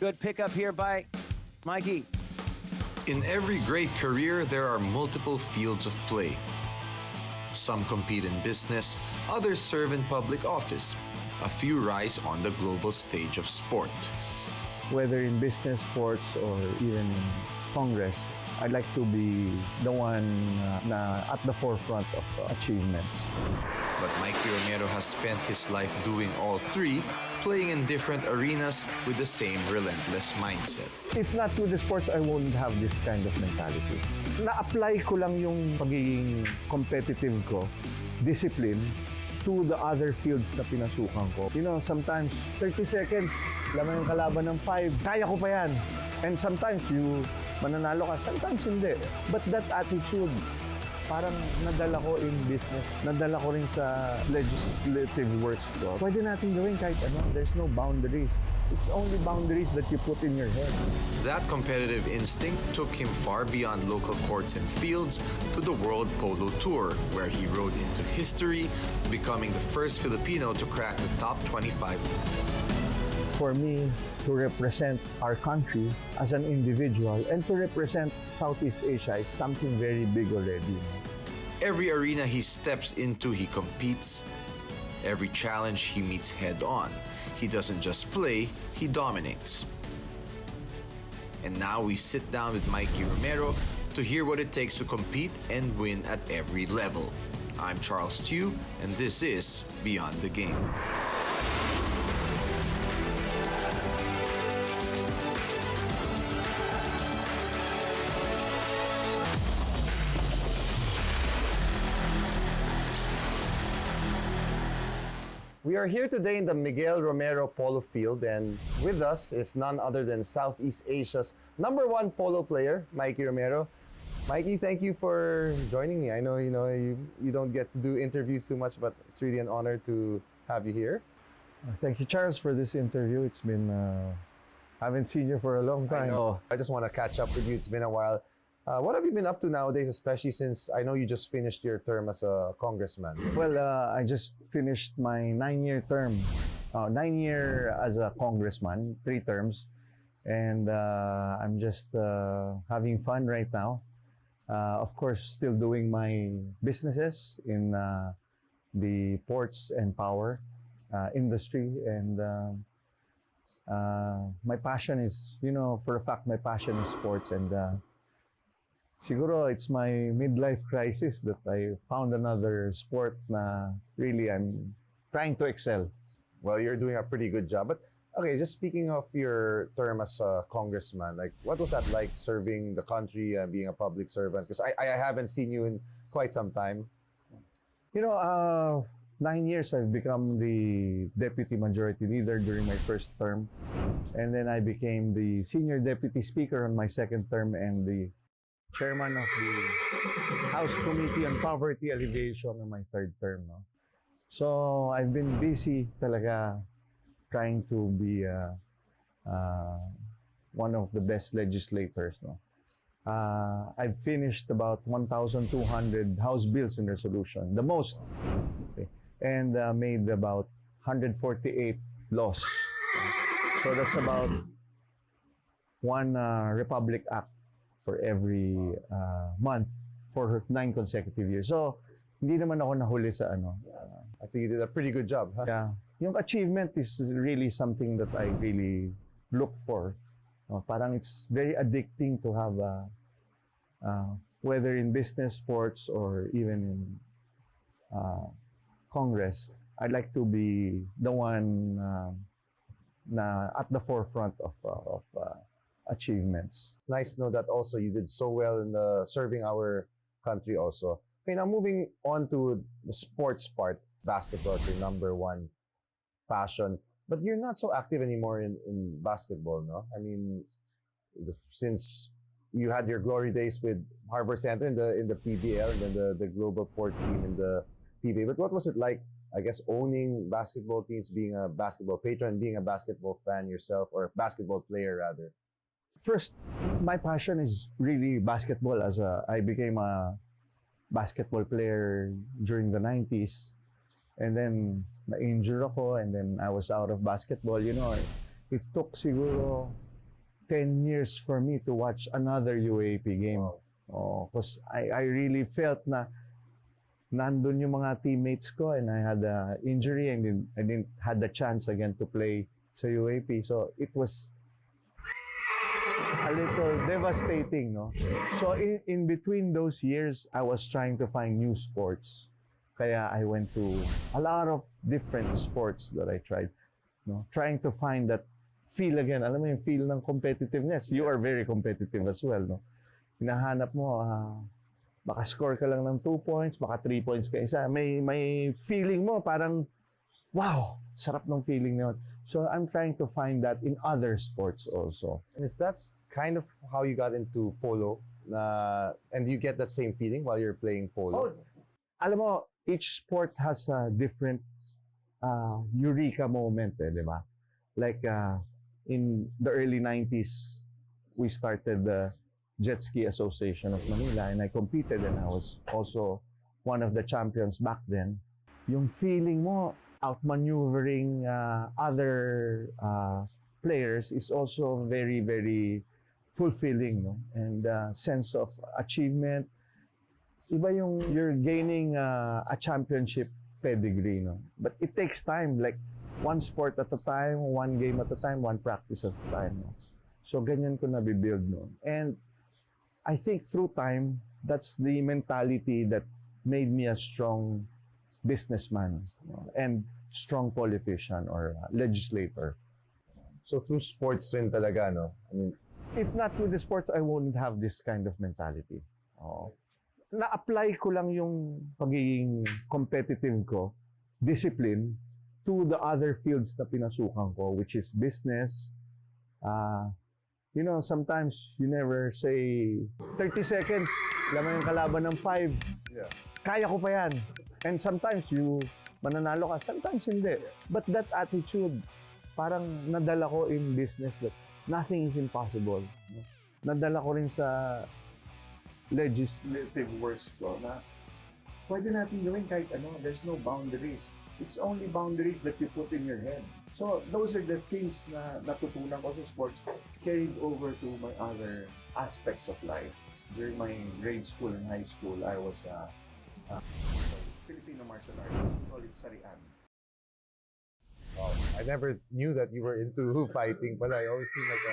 Good pickup here by Mikee. In every great career, there are multiple fields of play. Some compete in business, others serve in public office. A few rise on the global stage of sport. Whether in business, sports, or even in Congress, I'd like to be the one at the forefront of achievements. But Mikee Romero has spent his life doing all three, playing in different arenas with the same relentless mindset. If not with the sports, I won't have this kind of mentality. Na-apply ko lang yung pagiging competitive ko, discipline, to the other fields na pinasukan ko. You know, sometimes 30 seconds, laman yung kalaban ng 5, kaya ko pa yan. And sometimes you mananalo ka, sometimes hindi. But that attitude, parang nadala ko in business, nadala ko rin sa legislative works ko. Pwede natin gawin kahit ano, there's no boundaries. It's only boundaries that you put in your head. That competitive instinct took him far beyond local courts and fields to the World Polo Tour, where he rode into history, becoming the first Filipino to crack the top 25. For me, to represent our country as an individual and to represent Southeast Asia is something very big already. Every arena he steps into, he competes. Every challenge he meets head on. He doesn't just play, he dominates. And now we sit down with Mikee Romero to hear what it takes to compete and win at every level. I'm Charles Tiu, and this is Beyond the Game. We are here today in the Mikee Romero Polo Field, and with us is none other than Southeast Asia's #1 polo player, Mikee Romero. Mikee, thank you for joining me. I know you don't get to do interviews too much, but it's really an honor to have you here. Thank you, Charles, for this interview. It's been, haven't seen you for a long time. I know. I just want to catch up with you. It's been a while. What have you been up to nowadays, especially since I know you just finished your term as a congressman? Well, I just finished my 9-year term. 9-year as a congressman, 3 terms. And I'm just having fun right now. Of course, still doing my businesses in the ports and power industry. And my passion is, for a fact, my passion is sports. And siguro it's my midlife crisis that I found another sport na really I'm trying to excel. Well, you're doing a pretty good job. But okay, just speaking of your term as a congressman, like what was that like serving the country and being a public servant? Because I haven't seen you in quite some time. 9 years I've become the deputy majority leader during my first term. And then I became the senior deputy speaker on my second term and the chairman of the House Committee on Poverty Alleviation on my third term. No? So I've been busy talaga trying to be one of the best legislators. No? I've finished about 1,200 House bills and resolution, the most, okay? And made about 148 laws. So that's about one Republic Act for every month for 9 consecutive years. So, hindi naman ako nahuli sa ano. I think you did a pretty good job. Huh? Yeah. Yung achievement is really something that I really look for. Parang it's very addicting to have whether in business, sports, or even in Congress, I'd like to be the one na at the forefront of achievements. It's nice to know that also you did so well in serving our country also. Okay, now moving on to the sports part, basketball is your #1 passion, but you're not so active anymore in basketball, no? I mean, since you had your glory days with Harbor Center in the PBL and then the global port team in the PBA, but what was it like, I guess, owning basketball teams, being a basketball patron, being a basketball fan yourself, or basketball player rather? First, my passion is really basketball. I became a basketball player during the 90s, and then na-injure ako, and then I was out of basketball. It took siguro 10 years for me to watch another UAP game. Oh, because I really felt na nandun yung mga teammates ko and I had an injury and I didn't had the chance again to play sa UAP. So it was a little devastating, no? So in between those years, I was trying to find new sports. Kaya I went to a lot of different sports that I tried, no? Trying to find that feel again. Alam mo yung feel ng competitiveness. You are very competitive as well, no? Hinahanap mo, baka score ka lang ng 2 points, baka 3 points ka isa. May feeling mo parang, wow, sarap ng feeling na yun. So I'm trying to find that in other sports also. And is that kind of how you got into polo? And you get that same feeling while you're playing polo? Oh, alam mo, each sport has a different eureka moment, di ba? Like in the early 90s, we started the Jet Ski Association of Manila and I competed and I was also one of the champions back then. Yung feeling mo, outmaneuvering other players is also very, very fulfilling, no? And sense of achievement. Iba yung you're gaining a championship pedigree, no? But it takes time, like one sport at a time, one game at a time, one practice at a time, no? So ganyan ko nabibuild, no? And I think through time, that's the mentality that made me a strong businessman, no? And strong politician or legislator. So through sports rin talaga, no? I mean, if not with the sports, I wouldn't have this kind of mentality. Oh. Na-apply ko lang yung pagiging competitive ko, discipline, to the other fields na pinasukan ko, which is business. You know, sometimes you never say 30 seconds, laman yung kalaban ng 5. Yeah. Kaya ko pa yan. And sometimes you mananalo ka, sometimes hindi. But that attitude, parang nadala ko in business that nothing is impossible. Nadala ko rin sa legislative works ko na pwede natin gawin kahit ano, there's no boundaries. It's only boundaries that you put in your head. So those are the things na natutunan ko sa sports carried over to my other aspects of life. During my grade school and high school, I was Filipino martial arts. We call it sarian. Wow. I never knew that you were into fighting, but I always seem like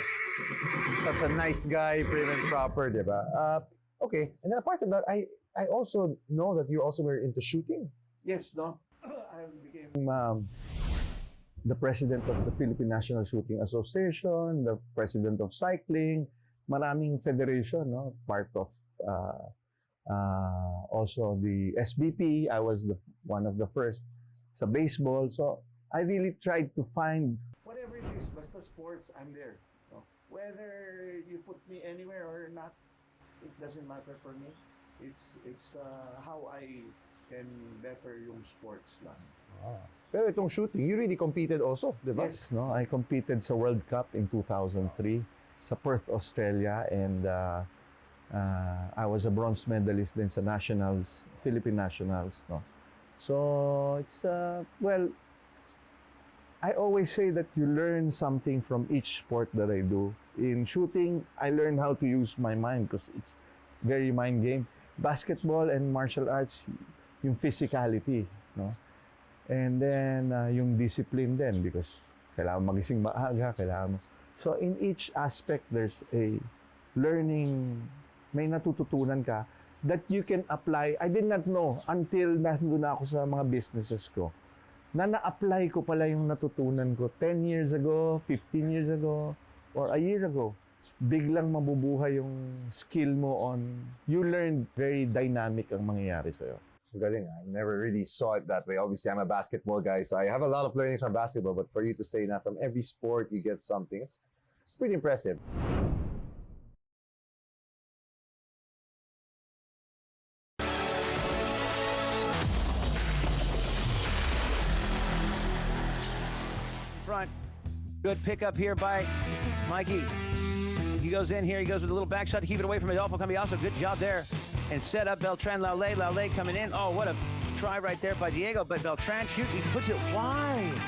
such a nice guy, prim and proper, diba? Okay, and then apart from that, I also know that you also were into shooting. Yes, no? I became the president of the Philippine National Shooting Association, the president of cycling, maraming federation, no? Part of also the SBP. I was one of the first sa baseball. So I really tried to find whatever it is, basta sports, I'm there. No? Whether you put me anywhere or not, it doesn't matter for me. It's how I can better yung sports lang. Pero itong shooting, you really competed also, di ba? Yes, no? I competed sa World Cup in 2003 sa Perth, Australia, and I was a bronze medalist din sa nationals, Philippine nationals, no? So it's well, I always say that you learn something from each sport that I do. In shooting, I learned how to use my mind because it's very mind game. Basketball and martial arts, yung physicality, no? And then yung discipline din because kailangan magising maaga, kailangan. So in each aspect, there's a learning, may natututunan ka that you can apply. I did not know until nandun na ako sa mga businesses ko na na-apply ko pala yung natutunan ko 10 years ago, 15 years ago, or a year ago. Biglang mabubuhay yung skill mo on, you learn very dynamic ang mangyayari sa'yo. Galing. I never really saw it that way. Obviously, I'm a basketball guy, so I have a lot of learnings from basketball, but for you to say that from every sport you get something, it's pretty impressive. Front. Good pickup here by Mikee. He goes in here. He goes with a little back shot to keep it away from Adolfo Cambiaso. Good job there. And set up Beltran Laule. Laule coming in. Oh, what a try right there by Diego. But Beltran shoots. He puts it wide.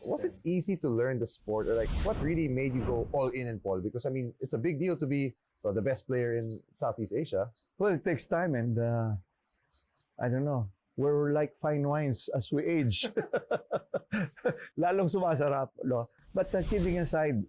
Was it easy to learn the sport, or like what really made you go all in polo? Because I mean, it's a big deal to be the best player in Southeast Asia. Well, it takes time, and I don't know. We're like fine wines as we age. Lalong sumasarap, no? But kidding aside,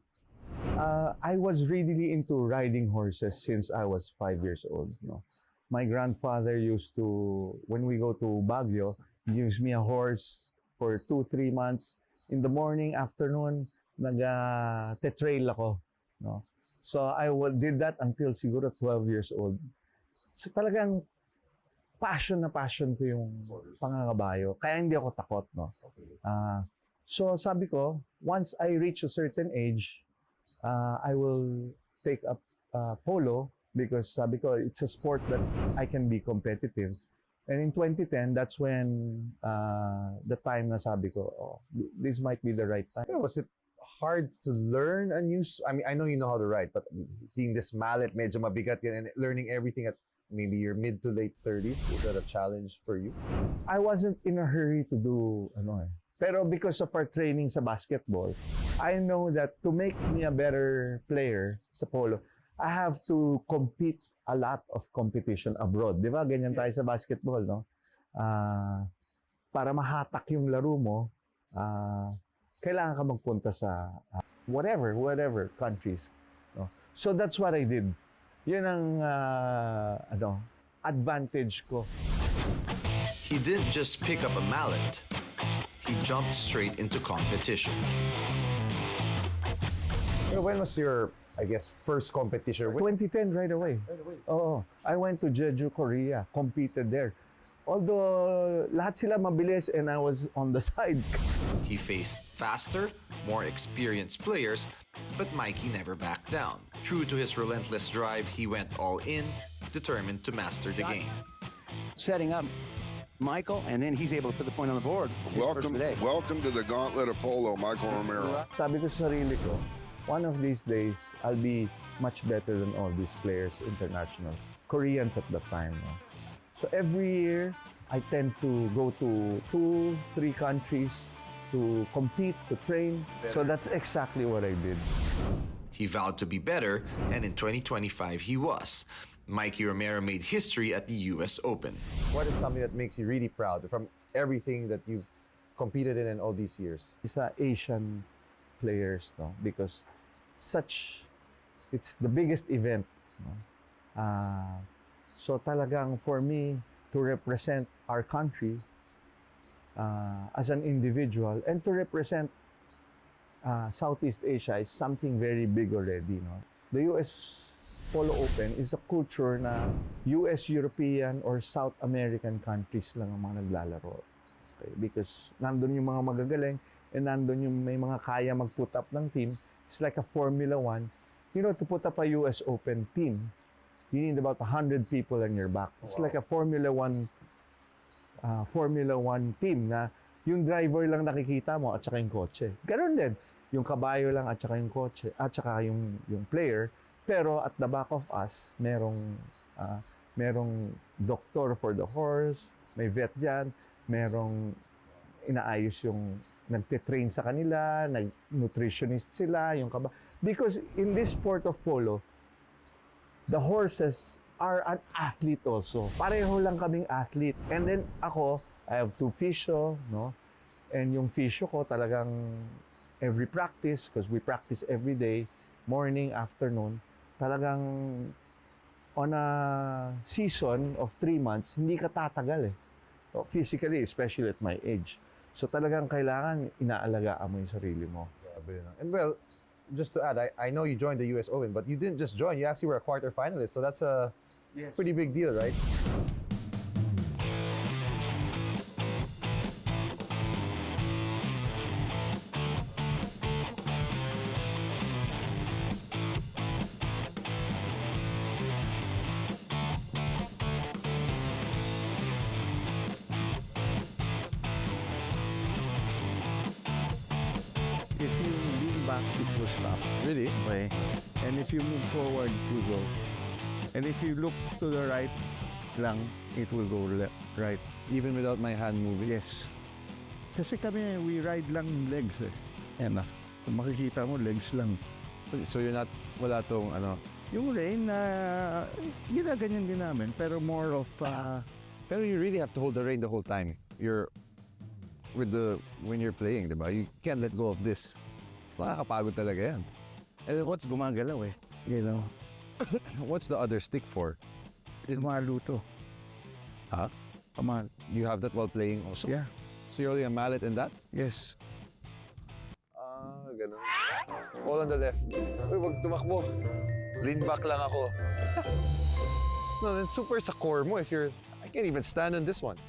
I was really into riding horses since I was 5 years old. No? My grandfather used to, when we go to Baguio, he gives me a horse for 2-3 months. In the morning, afternoon, nag-tetrail ako. No? So I did that until siguro 12 years old. So talagang passion ko yung pangangabayo. Kaya hindi ako takot, no? So sabi ko, once I reach a certain age, I will take up polo because sabi ko, it's a sport that I can be competitive. And in 2010, that's when the time na sabi ko, oh, this might be the right time. Was it hard to learn a new? I mean, I know you know how to ride, but seeing this mallet, medyo mabigat yan, and learning everything at maybe your mid to late 30s, is that a challenge for you? I wasn't in a hurry to do Pero because of our training sa basketball, I know that to make me a better player sa polo, I have to compete a lot of competition abroad. Di ba? Ganyan tayo sa basketball, no? Para mahatak yung laro mo, kailangan ka magpunta sa whatever countries. No? So that's what I did. Yun ang advantage ko. He didn't just pick up a mallet. He jumped straight into competition. When was your, I guess, first competition? 2010, right away. Oo. I went to Jeju, Korea, competed there. Although, lahat sila mabilis and I was on the side. He faced faster, more experienced players, but Mikee never backed down. True to his relentless drive, he went all in, determined to master the game. Setting up Michael, and then he's able to put the point on the board. Welcome to the gauntlet of polo, Mikee Romero. Sabi ko sa sarili ko, one of these days, I'll be much better than all these players international. Koreans at that time. No? So every year, I tend to go to 2-3 countries to compete, to train. So that's exactly what I did. He vowed to be better, and in 2025 he was. Mikee Romero made history at the US Open. What is something that makes you really proud from everything that you've competed in all these years? Isa Asian players, no? Because it's the biggest event. No? So talagang for me to represent our country as an individual and to represent Southeast Asia is something very big already. No? The US Polo Open is a culture na US, European, or South American countries lang ang mga naglalaro. Okay? Because nandun yung mga magagaling and nandun yung may mga kaya mag-put up ng team. It's like a Formula 1. You know, to put up a US Open team, you need about 100 people on your back. It's like a Formula 1 team na yung driver lang nakikita mo at saka yung kotse. Ganon din. Yung kabayo lang at saka yung kotse at saka yung player. Pero at the back of us, merong doctor for the horse, may vet dyan, merong inaayos yung nagtitrain sa kanila, nutritionist sila, yung Because in this sport of polo, the horses are an athlete also. Pareho lang kaming athlete. And then ako, I have 2 physio, no? And yung physio ko talagang every practice, because we practice every day, morning, afternoon, talagang on a season of 3 months, hindi ka tatagal eh. So, physically, especially at my age. So talagang kailangan inaalagaan mo yung sarili mo. And well, just to add, I know you joined the US Open, but you didn't just join, you actually were a quarterfinalist. So that's a pretty big deal, right? If you lean back, it will stop. Really? Okay. And if you move forward, it will go. And if you look to the right lang, it will go right. Even without my hand moving? Yes. Kasi kami, we ride lang legs eh. Ayan, kung makikita mo, legs lang. So you're not, wala tong ano, Yung rain na ginaganyan din namin, pero more of, pero you really have to hold the rein the whole time. You're, when you're playing, diba? You can't let go of this. Makakapagod talaga yan. what's gumagalaw eh. You know, What's the other stick for? lumaluto. Huh? Kamal. You have that while playing also? Yeah, So you're holding a mallet in that? yes. Ganun. All on the left. Uy, wag tumakbo. Lean back lang ako. No, that's super sa core mo if you're... I can't even stand on this one.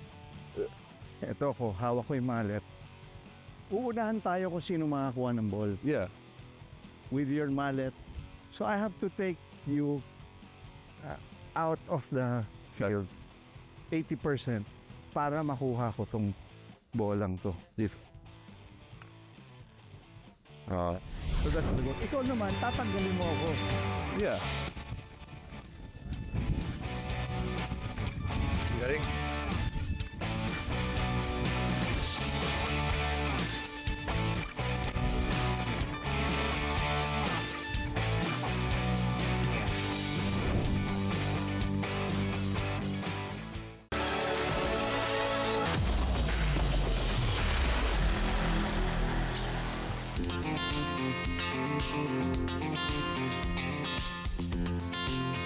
Ito ko, hawak ko yung mallet. Uunahan tayo kung sino makakuha ng ball Yeah. with your mallet. So I have to take you out of the field 80% para makuha ko tong bolang to. Dito. So that's the goal. Ikaw naman, tatanggalin mo ako. Yeah. Galing.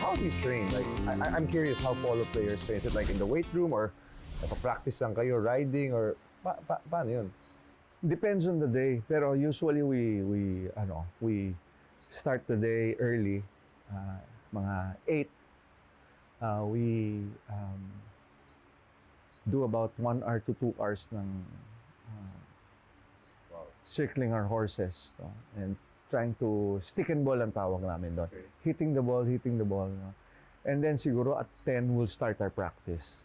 How do you train? Like, I'm curious how polo players train. Is it like in the weight room or practice lang kayo riding or paano yun? Depends on the day, pero usually we start the day early, mga 8. We do about 1 hour to 2 hours ng circling our horses, no? And trying to stick and ball ang tawag namin doon. Okay. Hitting the ball. No? And then siguro at 10 we'll start our practice.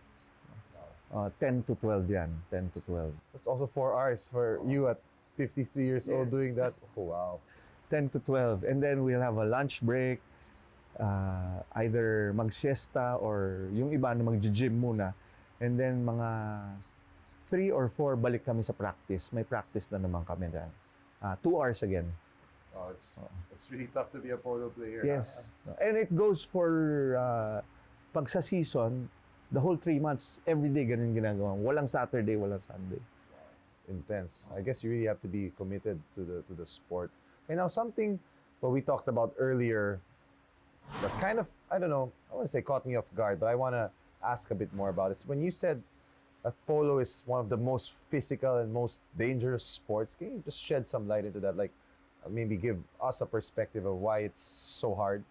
10 to 12 yan, 10 to 12. That's also 4 hours for you at 53 years old Yes. doing that. Oh, wow. 10 to 12. And then we'll have a lunch break, either mag-siesta or yung iba na mag-gym muna. And then mga 3 or 4 balik kami sa practice. May practice na naman kami dyan. 2 hours again. Oh, it's really tough to be a polo player. Yes. And it goes for, pag sa season, the whole 3 months, every day ganun ginagawa. Walang Saturday, walang Sunday. Intense. I guess you really have to be committed to the sport. And now something what we talked about earlier that kind of, I don't know, I want to say caught me off guard, but I want to ask a bit more about it. When you said that polo is one of the most physical and most dangerous sports, can you just shed some light into that? Like, maybe give us a perspective of why it's so hard?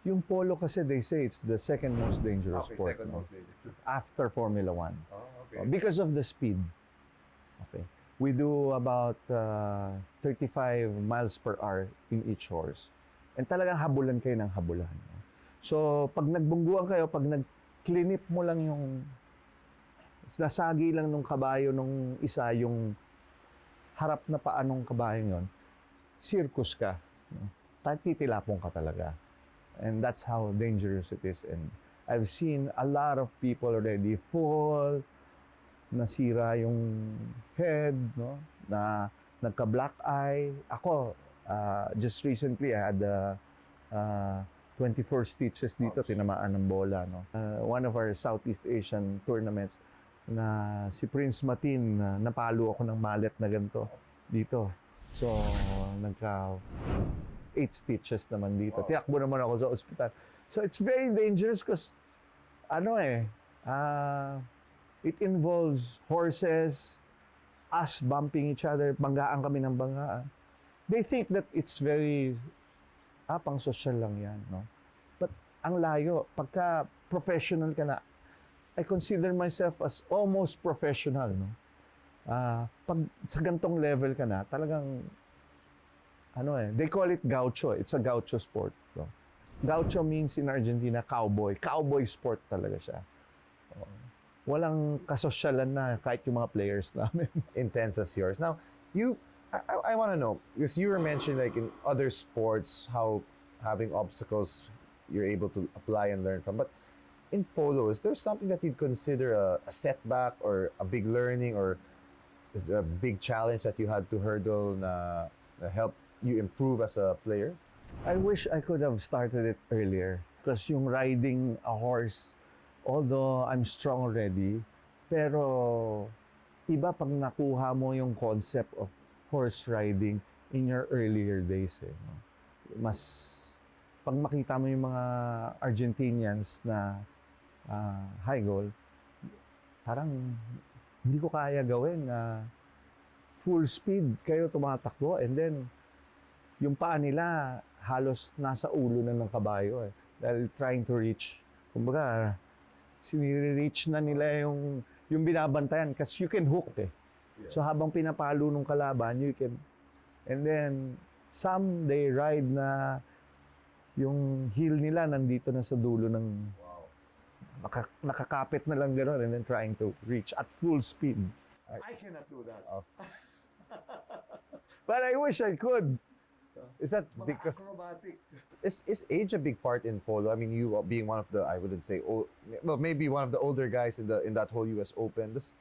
Yung polo kasi, they say it's the second most dangerous sport. second no? most dangerous. After Formula 1. Oh, okay. Because of the speed. Okay. We do about 35 miles per hour in each horse. And talagang habulan kayo ng habulan. No? So, pag nagbungguan kayo, pag nag-clinip mo lang yung nasagi lang nung kabayo nung isa, yung harap na paa nung kabayo yon, circus ka. No? Titilapong ka talaga. And that's how dangerous it is. And I've seen a lot of people already fall, nasira yung head, no? Na nagka-black eye. Ako, just recently, I had 24 stitches dito, tinamaan ng bola. No? One of our Southeast Asian tournaments, na si Prince Matin, napalo ako ng mallet na ganito dito. So, nagka 8 stitches naman dito. Tiyakbo naman ako sa ospital. So, it's very dangerous because, it involves horses, us bumping each other, banggaan kami ng banggaan. They think that it's very, pang social lang yan, no? But, ang layo, pagka professional ka na, I consider myself as almost professional, no? Pag sa gantong level ka na, talagang, they call it gaucho. It's a gaucho sport. No? Gaucho means in Argentina, cowboy. Cowboy sport talaga siya. Walang kasosyalan na kahit yung mga players namin. Intense as yours. Now, I want to know, because you were mentioning like in other sports, how having obstacles you're able to apply and learn from. But in polo, is there something that you'd consider a setback or a big learning, or is there a big challenge that you had to hurdle na help you improve as a player? I wish I could have started it earlier because yung riding a horse, although I'm strong already, pero iba pag nakuha mo yung concept of horse riding in your earlier days. No? Mas, pag makita mo yung mga Argentinians na high goal, parang hindi ko kaya gawin na full speed kayo tumatakbo and then yung paa nila halos nasa ulo na ng kabayo dahil trying to reach. Kumbaga, sinire-reach na nila yung binabantayan kasi you can hook So habang pinapalo nung kalaban, you can, and then some they ride na yung heel nila nandito na sa dulo ng nakakapit na lang gano'n and then trying to reach at full speed. I cannot do that. Oh. But I wish I could. Is that because Acrobatic. is age a big part in polo? I mean, you being one of the, I wouldn't say old, well, maybe one of the older guys in that whole US Open. Does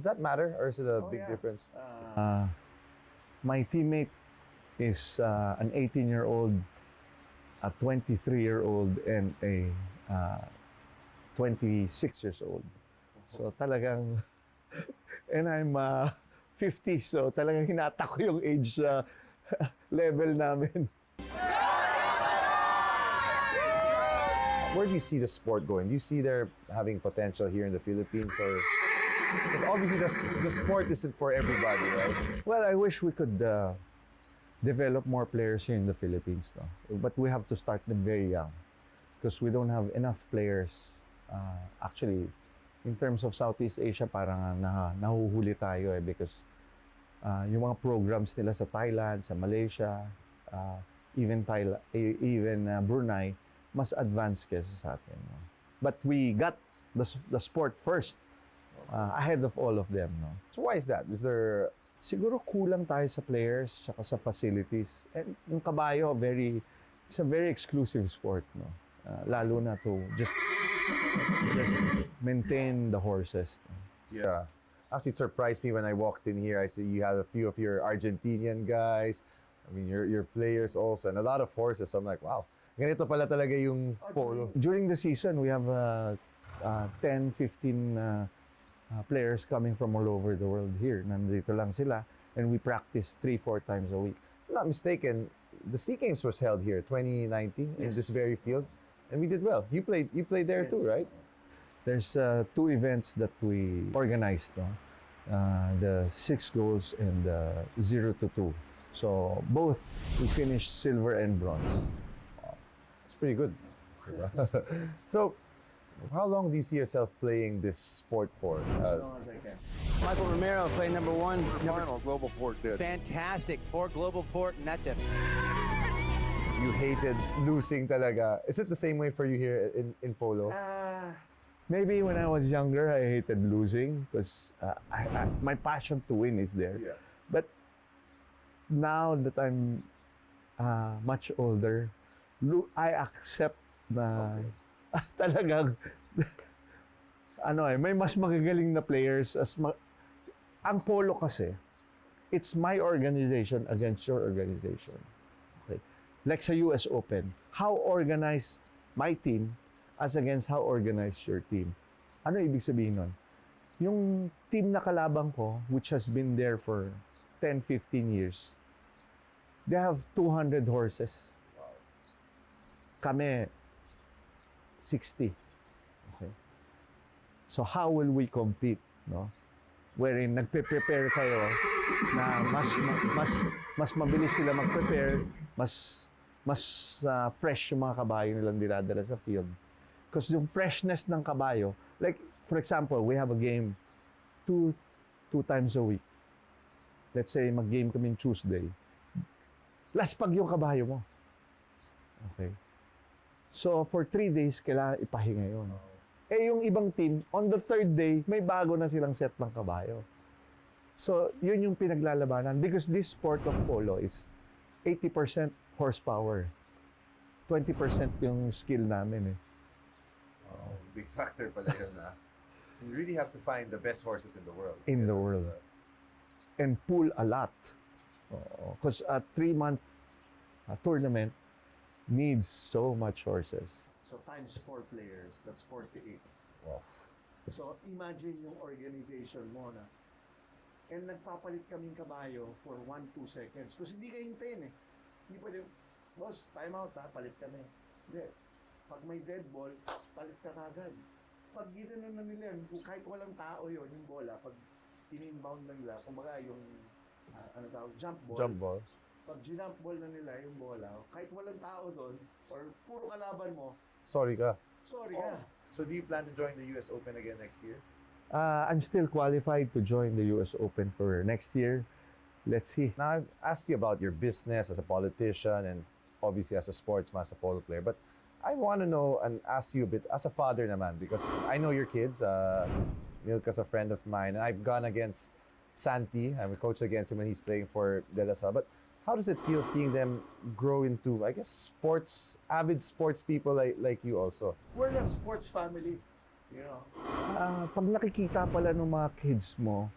that matter, or is it a big difference? My teammate is an 18-year-old, a 23-year-old, and a 26 years old. So talagang, and I'm 50, so talagang hinatak ko yung age level namin. Where do you see the sport going? Do you see there having potential here in the Philippines, or because obviously the sport isn't for everybody, right? Well, I wish we could develop more players here in the Philippines, no? But we have to start them very young because we don't have enough players. Actually, in terms of Southeast Asia, parang nahuhuli tayo because yung mga programs nila sa Thailand, sa Malaysia, even Brunei, mas advanced kaysa sa atin. No? But we got the sport first, ahead of all of them. No? So why is that? Is there Siguro kulang tayo sa players tsaka sa facilities. And yung kabayo, it's a very exclusive sport. No? Lalo na to just maintain the horses. No? Yeah. Actually, it surprised me when I walked in here. I see you had a few of your Argentinian guys. I mean, your players also, and a lot of horses. So I'm like, wow, ganito pala talaga yung polo. During the season, we have 10, 15 players coming from all over the world here. Nandito lang sila, and we practice 3-4 times a week. If I'm not mistaken, the SEA Games was held here 2019 in this very field, and we did well. You played there too, right? There's 2 events that we organized, no? The 6 goals and the 0-2. So both we finished silver and bronze. It's pretty good. So, how long do you see yourself playing this sport for? As long as I can. Michael Romero played number 1. Final global port did. Fantastic for global port, and that's it. You hated losing talaga. Is it the same way for you here in polo? Maybe when I was younger, I hated losing because my passion to win is there. Yeah. But now that I'm much older, I accept na talagang may mas magagaling na players ang polo kasi, it's my organization against your organization. Okay. Like sa US Open, how organized my team as against how organized your team. Ano ibig sabihin nun? Yung team na kalabang ko, which has been there for 10, 15 years, they have 200 horses. Kami, 60. Okay. So how will we compete, no? Wherein nagpe-prepare kayo na mas mabilis sila mag-prepare, mas fresh yung mga kabayo nilang dinadala sa field. Because yung freshness ng kabayo, like for example, we have a game two times a week. Let's say mag-game kami Tuesday. Laspag yung kabayo mo. Okay. So for 3 days, kailangan ipahinga yun. Eh yung ibang team, on the 3rd day, may bago na silang set ng kabayo. So yun yung pinaglalabanan because this sport of polo is 80% horsepower. 20% yung skill namin eh. Oh, big factor pala yun, na. So you really have to find the best horses in the world. In the world. And pull a lot. Because a 3-month tournament needs so much horses. So times 4 players, that's 48. Wow. So imagine yung organization mo na, and nagpapalit kaming kabayo for 1-2 seconds. Kasi hindi kayo hintayin eh. Hindi pwede, boss, time out ha, palit kami. Hindi. Pag may dead ball, palit ka kagad. Pag ginanon na nila yun, kahit walang tao yun, yung bola, pag in-inbound na nila, kumbaga yung, jump ball. Jump ball. Pag ginump ball na nila yung bola, kahit walang tao doon, or puro kalaban mo, Sorry ka. sorry ka. So do you plan to join the US Open again next year? I'm still qualified to join the US Open for next year. Let's see. Now, I've asked you about your business as a politician and obviously as a sportsman, as a polo player, but I want to know and ask you a bit as a father naman, because I know your kids. Milka's a friend of mine, and I've gone against Santi, and we coached against him when he's playing for De La Salle. But how does it feel seeing them grow into, I guess, avid sports people like you also? We're a sports family. You know, pag nakikita pala ng mga kids mo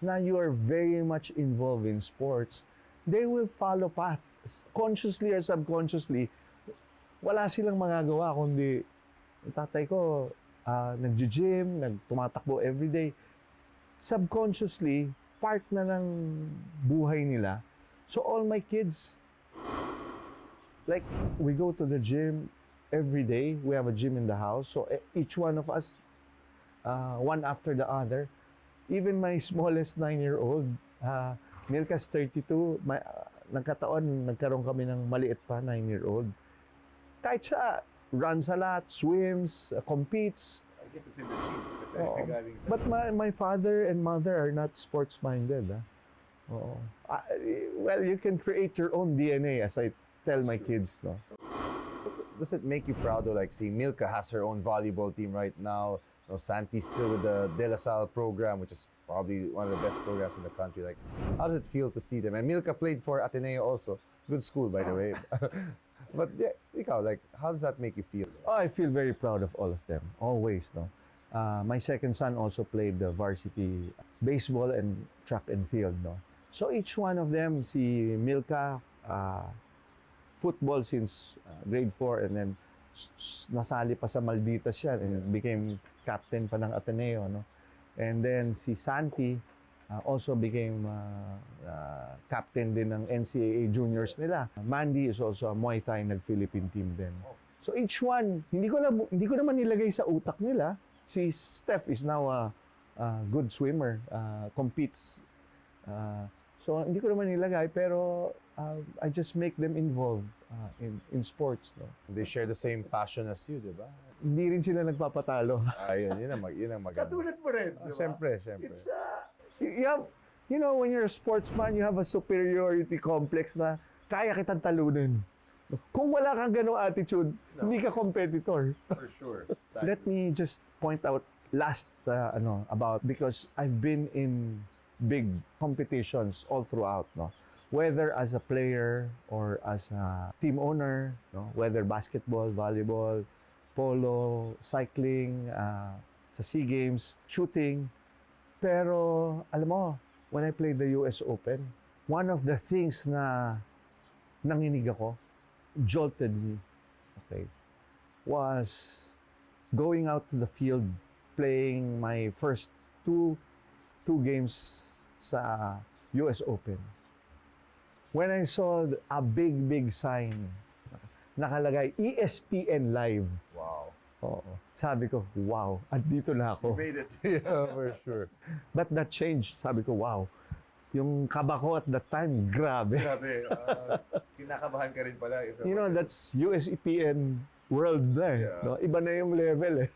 na you are very much involved in sports, they will follow path. Consciously or subconsciously, wala silang magagawa kundi yung tatay ko nag-gym, tumatakbo everyday. Subconsciously, part na ng buhay nila. So all my kids, like we go to the gym every day. We have a gym in the house. So each one of us, one after the other. Even my smallest 9-year-old, Milka's 32, nagkaroon kami ng maliit pa, 9-year-old. Kahit siya, runs a lot, swims, competes. I guess it's in the genes. Kasi galing sa... But my father and mother are not sports-minded. Well, you can create your own DNA, as I tell my kids. No? Does it make you proud though, like seeing Milka has her own volleyball team right now? You know, Santi's still with the De La Salle program, which is probably one of the best programs in the country. Like, how does it feel to see them? And Milka played for Ateneo also. Good school, by the way. But yeah, ikaw, like, how does that make you feel? Oh, I feel very proud of all of them, always. No, my second son also played the varsity baseball and track and field. No, so each one of them, si Milka, football since grade 4, and then nasali pa sa Malditas siya and became captain pa ng Ateneo, no? And then si Santi also became captain din ng NCAA juniors nila. Mandy is also a Muay Thai nag-Philippine team din. So each one, hindi ko naman nilagay sa utak nila. Si Steph is now a good swimmer, competes. So hindi ko naman nilagay, pero I just make them involved in sports. No? They share the same passion as you, di ba? Hindi rin sila nagpapatalo. Ayun, yun ang maganda. Katulad mo rin, di ba? Siyempre. It's, you know, when you're a sportsman, you have a superiority complex na kaya kitang talunin. Kung wala kang ganong attitude, hindi ka competitor. For sure. Let me just point out last about, because I've been in big competitions all throughout, no? Whether as a player or as a team owner, no? Whether basketball, volleyball, polo, cycling, sa SEA Games, shooting. Pero alam mo, when I played the US Open, one of the things na nanginig ako, jolted me, okay, was going out to the field, playing my first two games sa US Open. When I saw a big sign, nakalagay ESPN Live. Wow. Oo. Sabi ko, wow, andito na ako. Made it. Yeah, for sure. But that changed. Sabi ko, wow. Yung kaba ko at that time, grabe. Grabe. Kinakabahan ka rin pala. You know, that's USEPN world na eh. Yeah. No? Iba na yung level eh.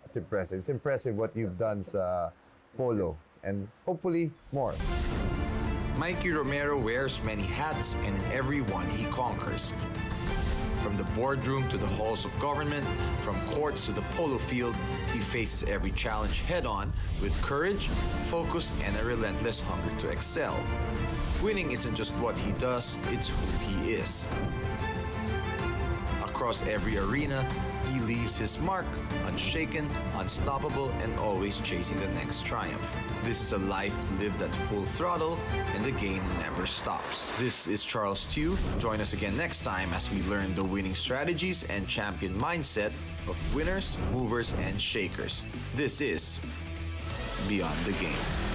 It's impressive. It's impressive what you've done sa polo. And hopefully, more. Mikee Romero wears many hats, and in every one he conquers. From the boardroom to the halls of government, from courts to the polo field, he faces every challenge head-on with courage, focus, and a relentless hunger to excel. Winning isn't just what he does, it's who he is. Across every arena, he leaves his mark, unshaken, unstoppable, and always chasing the next triumph. This is a life lived at full throttle, and the game never stops. This is Charles Tiu. Join us again next time as we learn the winning strategies and champion mindset of winners, movers, and shakers. This is Beyond the Game.